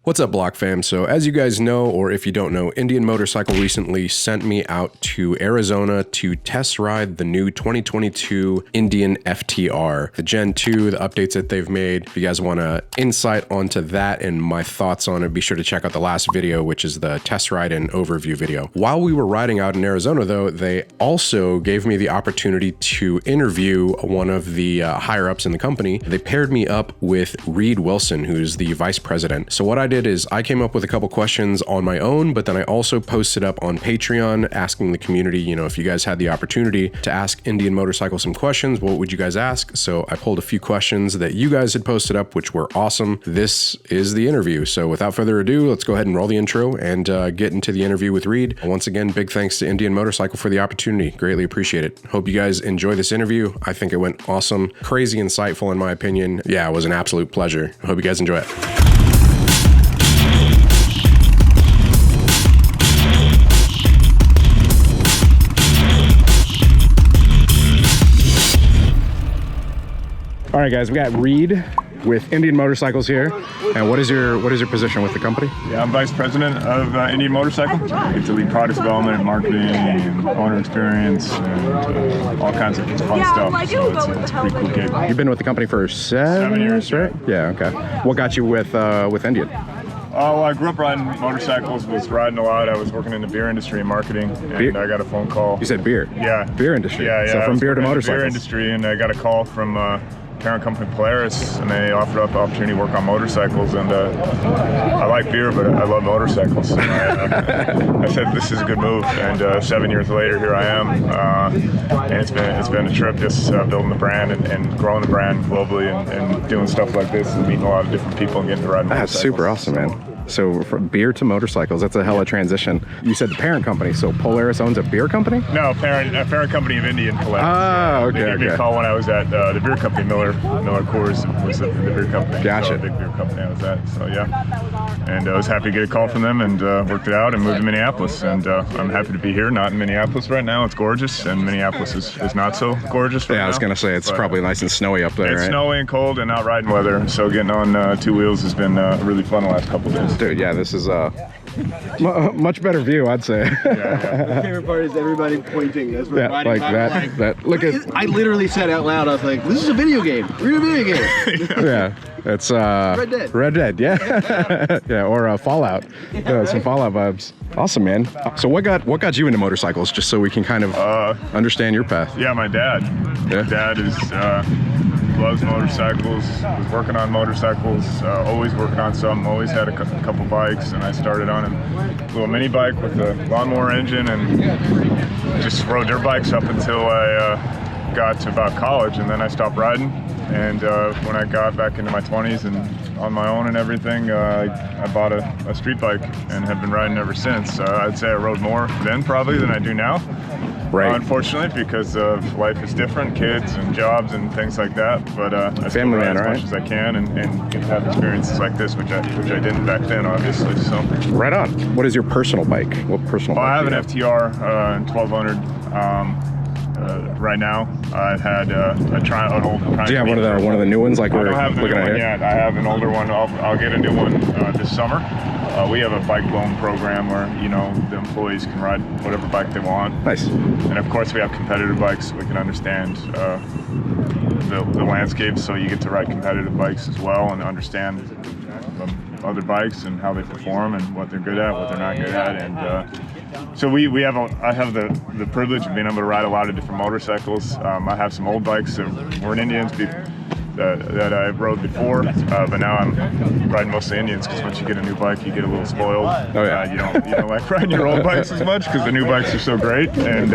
What's up, Block fam? So as you guys know, or if you don't know, Indian Motorcycle recently sent me out to Arizona to test ride the new 2022 Indian FTR, the Gen 2, the updates that they've made. If you guys want an insight onto that and my thoughts on it, be sure to check out the last video, which is the test ride and overview video. While we were riding out in Arizona though, they also gave me the opportunity to interview one of the higher ups in the company. They paired me up with Reid Wilson, who's the vice president. So what I did is I came up with a couple questions on my own, but then I also posted up on Patreon asking the community, you know, if you guys had the opportunity to ask Indian Motorcycle some questions, what would you guys ask? So I pulled a few questions that you guys had posted up, which were awesome. This is the interview. So without further ado, let's go ahead and roll the intro and get into the interview with Reid. Once again, big thanks to Indian Motorcycle for the opportunity. Greatly appreciate it. Hope you guys enjoy this interview. I think it went awesome. Crazy insightful in my opinion. Yeah, it was an absolute pleasure. Hope you guys enjoy it. All right, guys, we got Reid with Indian Motorcycles here. And what is your position with the company? Yeah, I'm vice president of Indian Motorcycle. I get to lead product development, marketing, and owner experience, and all kinds of fun stuff. So it's a pretty cool gig. You've been with the company for 7 years, right? Yeah, okay. What got you with Indian? Well, I grew up riding motorcycles, was riding a lot. I was working in the beer industry and marketing, and I got a phone call. You said beer? Yeah. Beer industry? Yeah, yeah. So from beer to motorcycles? Beer industry, and I got a call from parent company Polaris, and they offered up the opportunity to work on motorcycles, and I like beer, but I love motorcycles. So I said this is a good move, and 7 years later, here I am, and it's been a trip just building the brand and growing the brand globally, and doing stuff like this and meeting a lot of different people and getting to ride motorcycles. That's super awesome, man. So from beer to motorcycles, that's a hell of a transition. You said the parent company, so Polaris owns a beer company? No, parent company of Indian Polaris. Ah, okay. They gave me a call when I was at the beer company, Miller Coors was the beer company. Gotcha. So a big beer company I was at, so yeah. And I was happy to get a call from them and worked it out and moved to Minneapolis. And I'm happy to be here, not in Minneapolis right now. It's gorgeous, and Minneapolis is not so gorgeous right now. I was going to say, it's probably nice and snowy up there, It's right? snowy and cold and not riding weather, so getting on two wheels has been really fun the last couple of days. Dude, yeah, this is a much better view, I'd say. My favorite part is everybody pointing as we're riding by. That look at. I literally said out loud, I was like, "This is a video game. We're in a video game." Yeah, it's Red Dead. Red Dead, yeah, yeah, or Fallout. Some Fallout vibes. Awesome, man. So what got you into motorcycles? Just so we can kind of understand your path. Yeah, my dad. Yeah. My dad is loves motorcycles. Was working on motorcycles. Always working on something. Always had a couple bikes, and I started on a little mini bike with a lawnmower engine, and just rode dirt bikes up until I got to about college, and then I stopped riding. And when I got back into my 20s and on my own and everything, I bought a street bike and have been riding ever since. I'd say I rode more then probably than I do now. Right. Unfortunately, because life is different, kids and jobs and things like that. But I still ride as much as I can and get to have experiences like this, which I didn't back then, obviously. So. Right on. What is your personal bike? What personal bike? I have an FTR 1200. Right now, I had an old. Do you have one of the new ones like we're looking at here? Yeah, I have an older one. I'll get a new one this summer. We have a bike loan program where the employees can ride whatever bike they want. Nice. And of course, we have competitive bikes so we can understand the landscape. So you get to ride competitive bikes as well and understand other bikes and how they perform and what they're good at, what they're not good at, and so I have the privilege of being able to ride a lot of different motorcycles. I have some old bikes that were Indians that I rode before, but now I'm riding mostly Indians because once you get a new bike, you get a little spoiled. Oh yeah. You don't like riding your old bikes as much because the new bikes are so great, and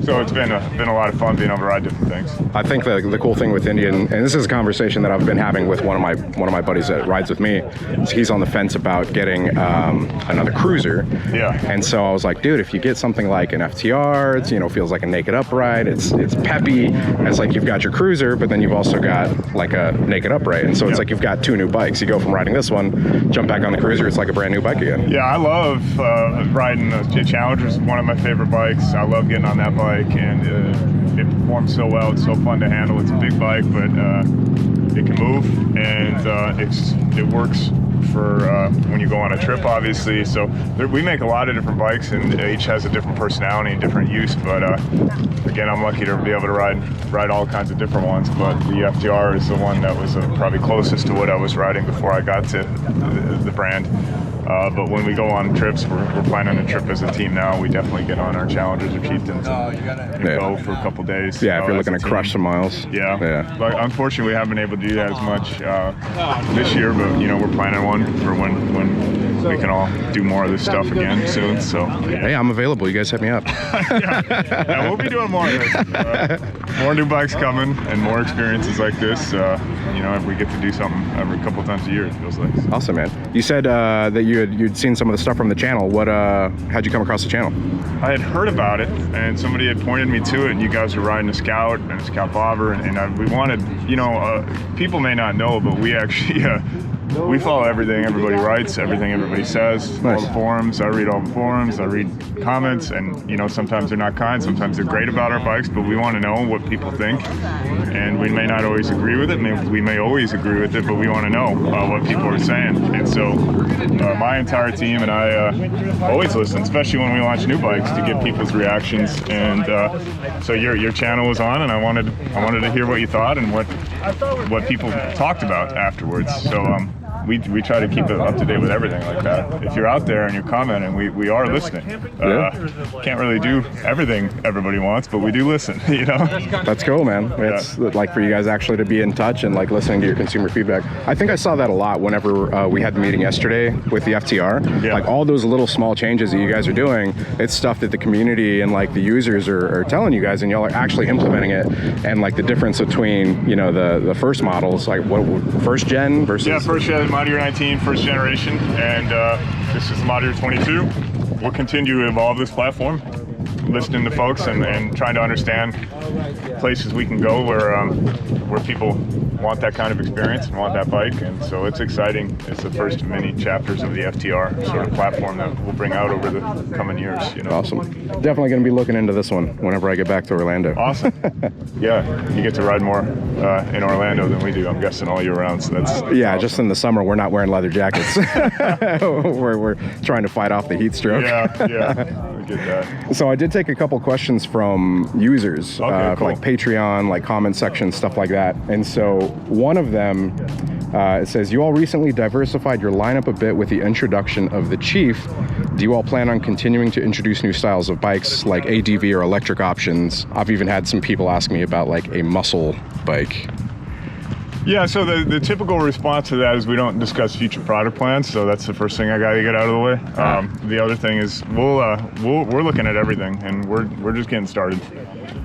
so it's been a lot of fun being able to ride different things. I think the cool thing with Indian, and this is a conversation that I've been having with one of my buddies that rides with me. He's on the fence about getting another cruiser. Yeah. And so I was like, dude, if you get something like an FTR, it's feels like a naked upright. It's peppy. It's like you've got your cruiser, but then you've also got like a naked upright, and so it's like you've got two new bikes. You go from riding this one, jump back on the cruiser, it's like a brand new bike again. Yeah, I love riding the Challenger. Is one of my favorite bikes. I love getting on that bike, and it performs so well. It's so fun to handle. It's a big bike, but it can move, and it works for when you go on a trip, obviously. So we make a lot of different bikes, and each has a different personality and different use. But again, I'm lucky to be able to ride all kinds of different ones. But the FTR is the one that was probably closest to what I was riding before I got to the brand. But when we go on trips, we're planning a trip as a team now. We definitely get on our Challengers or Chieftains and go for a couple days. Yeah, if you're looking to crush some miles. Yeah. But unfortunately, we haven't been able to do that as much this year. But we're planning one for when we can all do more of this stuff again soon. So hey, I'm available. You guys hit me up. yeah, we'll be doing more of this. More new bikes coming and more experiences like this. If we get to do something every couple times a year, it feels like. Awesome, man. You said that you'd seen some of the stuff from the channel. How'd you come across the channel? I had heard about it, and somebody had pointed me to it, and you guys were riding a Scout and a Scout Bobber, and we wanted, people may not know, but we actually, we follow everything everybody writes, everything everybody says, nice. All the forums. I read all the forums, I read comments, and sometimes they're not kind, sometimes they're great about our bikes, but we want to know what people think, and we may not always agree with it, we may always agree with it, but we want to know what people are saying. And so my entire team and I always listen, especially when we launch new bikes, to get people's reactions. And so your channel was on, and I wanted to hear what you thought and what people talked about afterwards. So we try to keep it up to date with everything like that. If you're out there and you're commenting, we are listening. Can't really do everything everybody wants, but we do listen. That's cool, man. It's like for you guys actually to be in touch and like listening to your consumer feedback. I think I saw that a lot whenever we had the meeting yesterday with the FTR. Like all those little small changes that you guys are doing, it's stuff that the community and like the users are telling you guys, and y'all are actually implementing it. And like the difference between the first models, like what first gen versus first gen. Model Year 19, first generation, and this is the Model Year 22. We'll continue to evolve this platform, listening to folks and trying to understand places we can go where people want that kind of experience and want that bike. And so it's exciting. It's the first of many chapters of the FTR sort of platform that we'll bring out over the coming years. Awesome. Definitely going to be looking into this one whenever I get back to Orlando. Awesome. Yeah, you get to ride more in Orlando than we do, I'm guessing, all year round. So that's awesome. Just in the summer we're not wearing leather jackets. we're trying to fight off the heat stroke. Yeah. Get that. So I did take a couple questions from users, cool. like Patreon, like comment section, stuff like that. And so one of them, it says, you all recently diversified your lineup a bit with the introduction of the Chief. Do you all plan on continuing to introduce new styles of bikes like ADV or electric options? I've even had some people ask me about like a muscle bike. Yeah, so the typical response to that is we don't discuss future product plans, so that's the first thing I got to get out of the way. The other thing is we're looking at everything, and we're just getting started.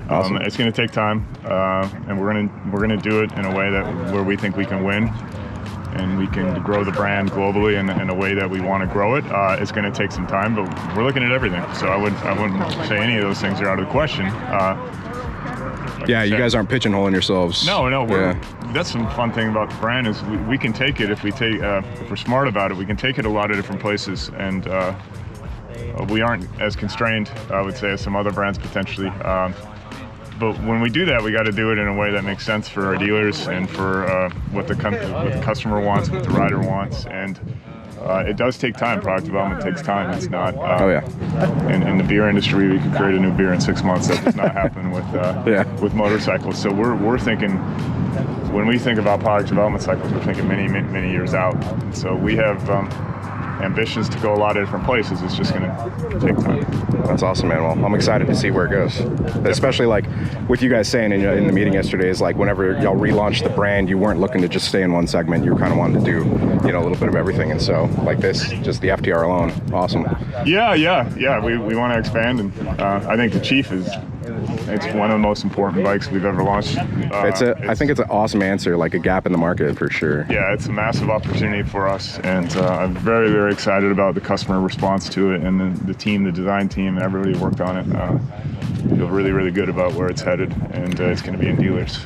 Awesome. It's going to take time, and we're gonna do it in a way where we think we can win, and we can grow the brand globally in a way that we want to grow it. It's going to take some time, but we're looking at everything. So I wouldn't say any of those things are out of the question. You guys aren't pigeonholing yourselves. No. That's some fun thing about the brand is we can take it if we're smart about it. We can take it a lot of different places, and we aren't as constrained, I would say, as some other brands potentially. But when we do that, we got to do it in a way that makes sense for our dealers and for what the customer wants, what the rider wants, and it does take time. Product development takes time. It's not. In the beer industry, we could create a new beer in 6 months. That does not happen with motorcycles. So we're thinking, when we think about product development cycles, we're thinking many years out. And so we have ambitions to go a lot of different places. It's just going to take time. That's awesome, man. Well, I'm excited to see where it goes. Especially like with you guys saying in the meeting yesterday is like whenever y'all relaunched the brand, you weren't looking to just stay in one segment. You were kind of wanting to do, a little bit of everything. And so like this, just the FTR alone, awesome. Yeah. We want to expand, and I think the Chief it's one of the most important bikes we've ever launched. I think it's an awesome answer, like a gap in the market for sure. Yeah, it's a massive opportunity for us, and I'm very, very excited about the customer response to it, and the team, the design team, and everybody who worked on it. I feel really, really good about where it's headed, and it's going to be in dealers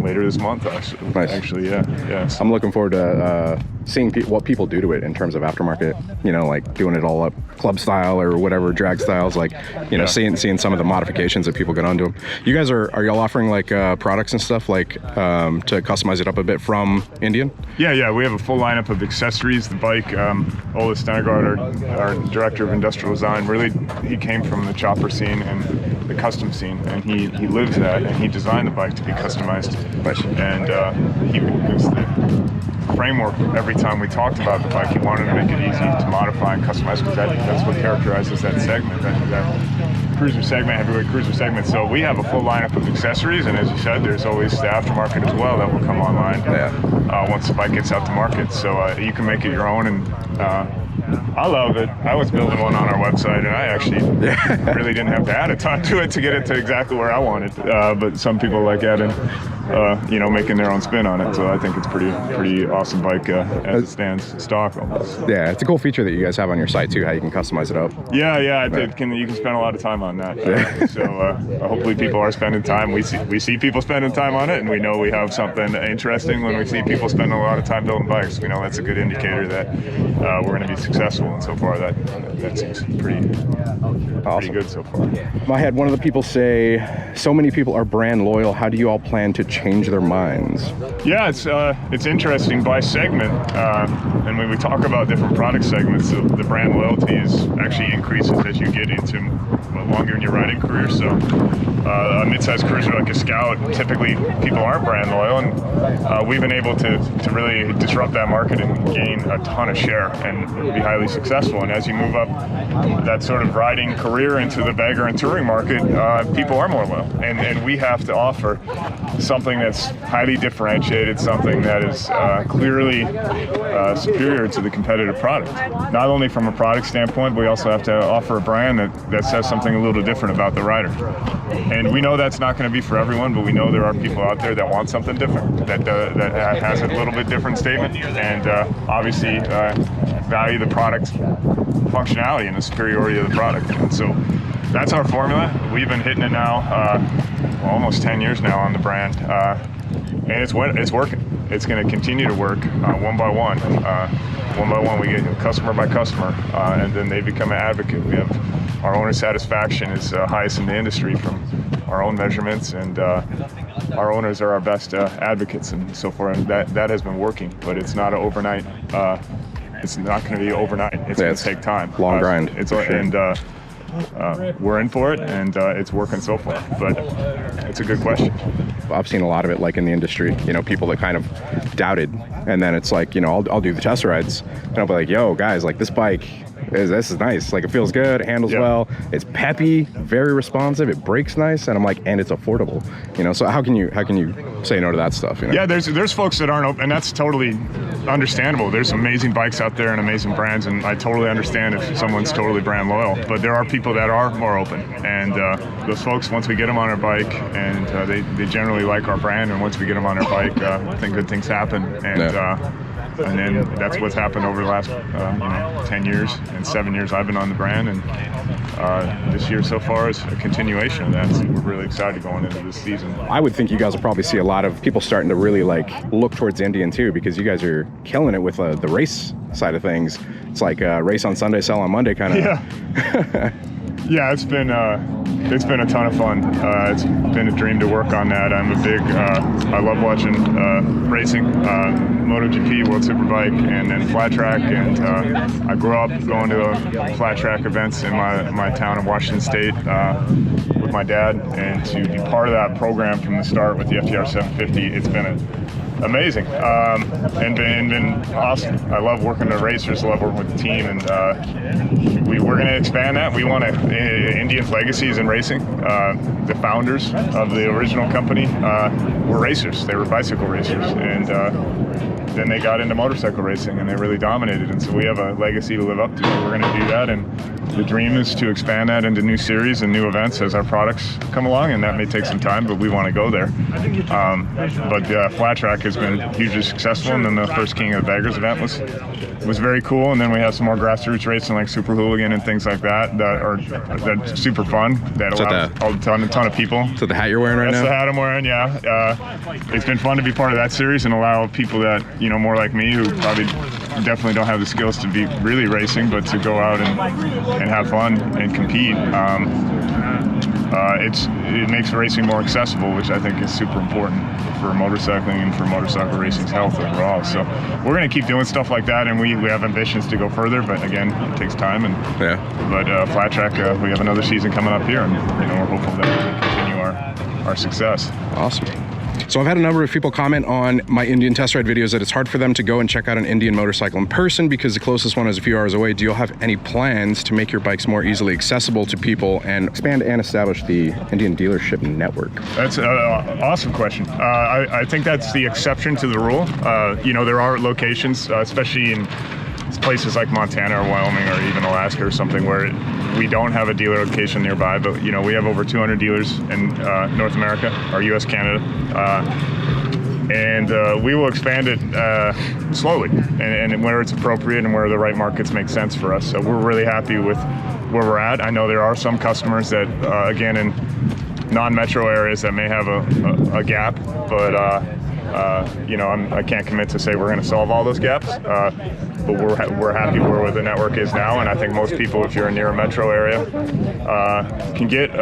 later this month, actually. Nice. Actually, yeah. I'm looking forward to seeing what people do to it in terms of aftermarket, you know, like doing it all up club style or whatever, drag styles, like, you know, seeing some of the modifications that people get onto them. You guys are y'all offering like products and stuff like to customize it up a bit from Indian? Yeah, we have a full lineup of accessories. The bike, Ola Stenegard, our director of industrial design, really, he came from the chopper scene and the custom scene, and he lives that, and he designed the bike to be customized. Nice. And he was the framework every time we talked about the bike. He wanted to make it easy to modify and customize, because that's what characterizes that segment, that cruiser segment, heavyweight cruiser segment. So we have a full lineup of accessories, and as you said, there's always the aftermarket as well that will come online once the bike gets out to market. So you can make it your own, and I love it. I was building one on our website, and I actually really didn't have to add a ton to it to get it to exactly where I wanted. But some people like adding, making their own spin on it. So I think it's pretty awesome bike as it stands stock. Yeah, it's a cool feature that you guys have on your site too, how you can customize it up. Yeah, you can spend a lot of time on that. So hopefully people are spending time. We see people spending time on it, and we know we have something interesting when we see people spending a lot of time building bikes. We know that's a good indicator that we're going to be successful, and so far that seems pretty good so far. I had one of the people say, so many people are brand loyal. How do you all plan to change their minds? Yeah, it's interesting by segment, and when we talk about different product segments, the brand loyalty actually increases as you get into longer in your riding career. So a mid-sized cruiser like a Scout, typically people aren't brand loyal, and we've been able to really disrupt that market and gain a ton of share and be highly successful. And as you move up that sort of riding career into the bagger and touring market, people are more loyal, and we have to offer something that's highly differentiated, something that is clearly superior to the competitive product. Not only from a product standpoint, but we also have to offer a brand that says something a little different about the rider. And we know that's not going to be for everyone, but we know there are people out there that want something different, that has a little bit different statement, and obviously value the product's functionality and the superiority of the product. And so that's our formula. We've been hitting it now almost 10 years now on the brand, and it's working. It's going to continue to work one by one. One by one, we get customer by customer, and then they become an advocate. We have our owner satisfaction is highest in the industry from our own measurements, and our owners are our best advocates, and so far that has been working. But it's not an overnight. It's not going to be overnight. It's going to take time. Long grind. We're in for it, and it's working so far. But it's a good question. I've seen a lot of it, like in the industry, people that kind of doubted, and then it's like, I'll do the test rides, and I'll be like, yo, guys, like this bike, this is nice. Like it feels good, it handles well, it's peppy, very responsive, it brakes nice, and I'm like, and it's affordable. So how can you say no to that stuff? Yeah, there's folks that aren't open, and that's totally understandable. There's amazing bikes out there and amazing brands, and I totally understand if someone's totally brand loyal. But there are people that are more open, and those folks, once we get them on our bike, and they generally like our brand, and once we get them on our bike, I think good things happen. And then that's what's happened over the last 10 years and 7 years I've been on the brand, and this year so far is a continuation of that. So we're really excited going into this season. I would think you guys will probably see a lot of people starting to really look towards Indian too, because you guys are killing it with the race side of things. It's like race on Sunday, sell on Monday kind of. Yeah. Yeah, it's been a ton of fun. It's been a dream to work on that. I'm a big, I love watching racing, MotoGP, World Superbike, and then flat track. And I grew up going to flat track events in my town of Washington State with my dad, and to be part of that program from the start with the FTR 750, it's been amazing, and been awesome. I love working with racers, I love working with the team, and we're going to expand that. We want Indian's legacy is in racing. The founders of the original company were racers. They were bicycle racers, and then they got into motorcycle racing and they really dominated. And so we have a legacy to live up to. So we're going to do that, and the dream is to expand that into new series and new events as our products come along, and that may take some time, but we want to go there. But flat track has been hugely successful, and then the first King of the Baggers event was very cool, and then we have some more grassroots racing like Super Hooligan and things like that's super fun, that allows a ton of people. So the hat you're wearing right now? That's the hat I'm wearing, yeah. It's been fun to be part of that series and allow people that, more like me, who probably definitely don't have the skills to be really racing, but to go out and have fun and compete. It makes racing more accessible, which I think is super important for motorcycling and for motorcycle racing's health overall. So we're going to keep doing stuff like that, and we have ambitions to go further, but again, it takes time. But flat track, we have another season coming up here, and we're hopeful that we can continue our success. Awesome. So I've had a number of people comment on my Indian test ride videos that it's hard for them to go and check out an Indian motorcycle in person because the closest one is a few hours away. Do you have any plans to make your bikes more easily accessible to people and expand and establish the Indian dealership network? That's an awesome question. I think that's the exception to the rule. There are locations, especially in places like Montana or Wyoming or even Alaska or something, where we don't have a dealer location nearby, but we have over 200 dealers in North America, or US, Canada, and we will expand it slowly and where it's appropriate and where the right markets make sense for us. So we're really happy with where we're at. I know there are some customers that, again, in non-metro areas that may have a gap, but I can't commit to say we're going to solve all those gaps. But we're happy where the network is now, and I think most people, if you're near a metro area, can get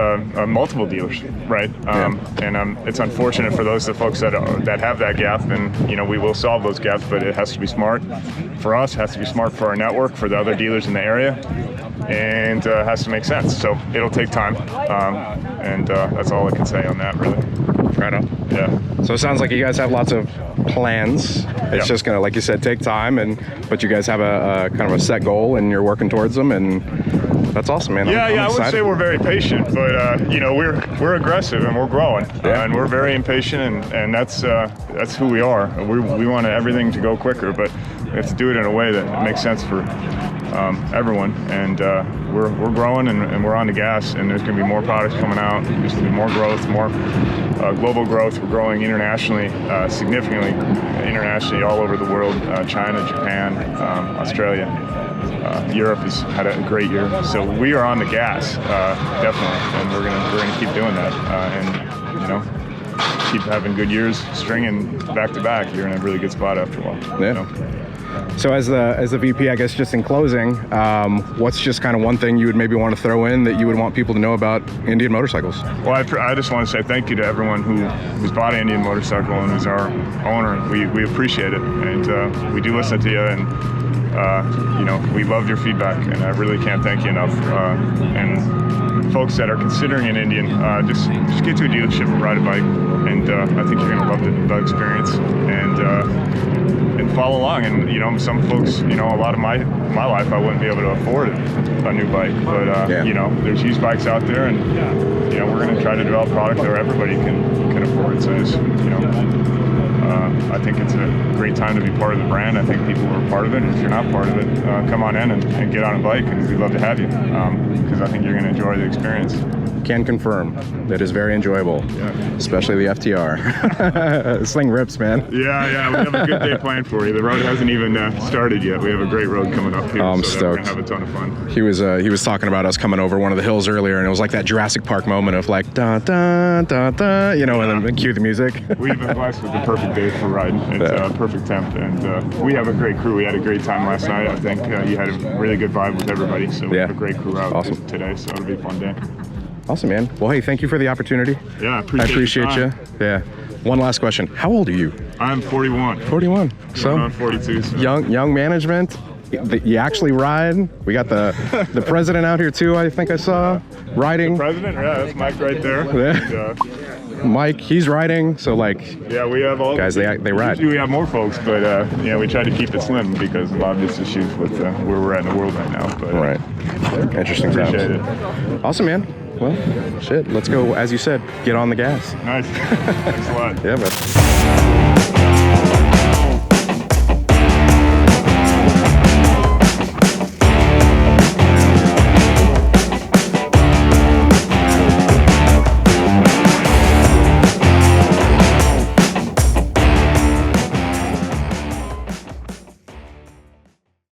multiple dealers, right? And it's unfortunate for the folks that have that gap, and we will solve those gaps, but it has to be smart for us, has to be smart for our network, for the other dealers in the area, and has to make sense. So it'll take time, and that's all I can say on that, really. Right on. Yeah. So it sounds like you guys have lots of plans. It's just gonna, like you said, take time, but you guys have a kind of a set goal and you're working towards them, and that's awesome, man. I'm I would say we're very patient, but we're aggressive and we're growing, and we're very impatient, and that's who we are. We want everything to go quicker, but we have to do it in a way that makes sense for everyone, and we're growing and we're on the gas, and there's going to be more products coming out. There's going to be more growth, more global growth. We're growing internationally, significantly internationally, all over the world. China, Japan, Australia, Europe has had a great year. So we are on the gas, definitely, and we're gonna keep doing that, and keep having good years, stringing back to back. You're in a really good spot after a while. Yeah. So as the VP, I guess just in closing, what's just kind of one thing you would maybe want to throw in that you would want people to know about Indian motorcycles? Well, I just want to say thank you to everyone who's bought an Indian motorcycle and who's our owner. We appreciate it, and we do listen to you, and we love your feedback, and I really can't thank you enough. And folks that are considering an Indian, just get to a dealership and ride a bike, and I think you're going to love the experience, and follow along. And some folks, a lot of my life I wouldn't be able to afford a new bike, but there's used bikes out there, and we're going to try to develop a product that everybody can afford. So just I think it's a great time to be part of the brand. I think people are part of it, and if you're not part of it, come on in and get on a bike, and we'd love to have you, because I think you're going to enjoy the experience. Can confirm that is very enjoyable, especially the FTR. This thing rips, man. Yeah, we have a good day planned for you. The road hasn't even started yet. We have a great road coming up here, I'm so stoked. We're gonna have a ton of fun. He was talking about us coming over one of the hills earlier, and it was like that Jurassic Park moment of like da da da da, and then cue the music. We've been blessed with the perfect day for riding. It's a perfect temp, and we have a great crew. We had a great time last night. I think you had a really good vibe with everybody, so we have a great crew out today, so it'll be a fun day. Awesome, man. Well, hey, thank you for the opportunity. Yeah, I appreciate you. Yeah. One last question. How old are you? I'm 41. 41. So I'm 42. So. Young management. You actually ride. We got the president out here too. I think I saw riding. The president? Yeah, that's Mike right there. Yeah. Mike, he's riding. So yeah, we have all guys. They ride. Usually we have more folks, but we try to keep it slim because of obvious issues with where we're at in the world right now. But right. Interesting times. Appreciate it. Awesome, man. Well, shit. Let's go. As you said, get on the gas. Nice. Thanks a lot. Yeah, man.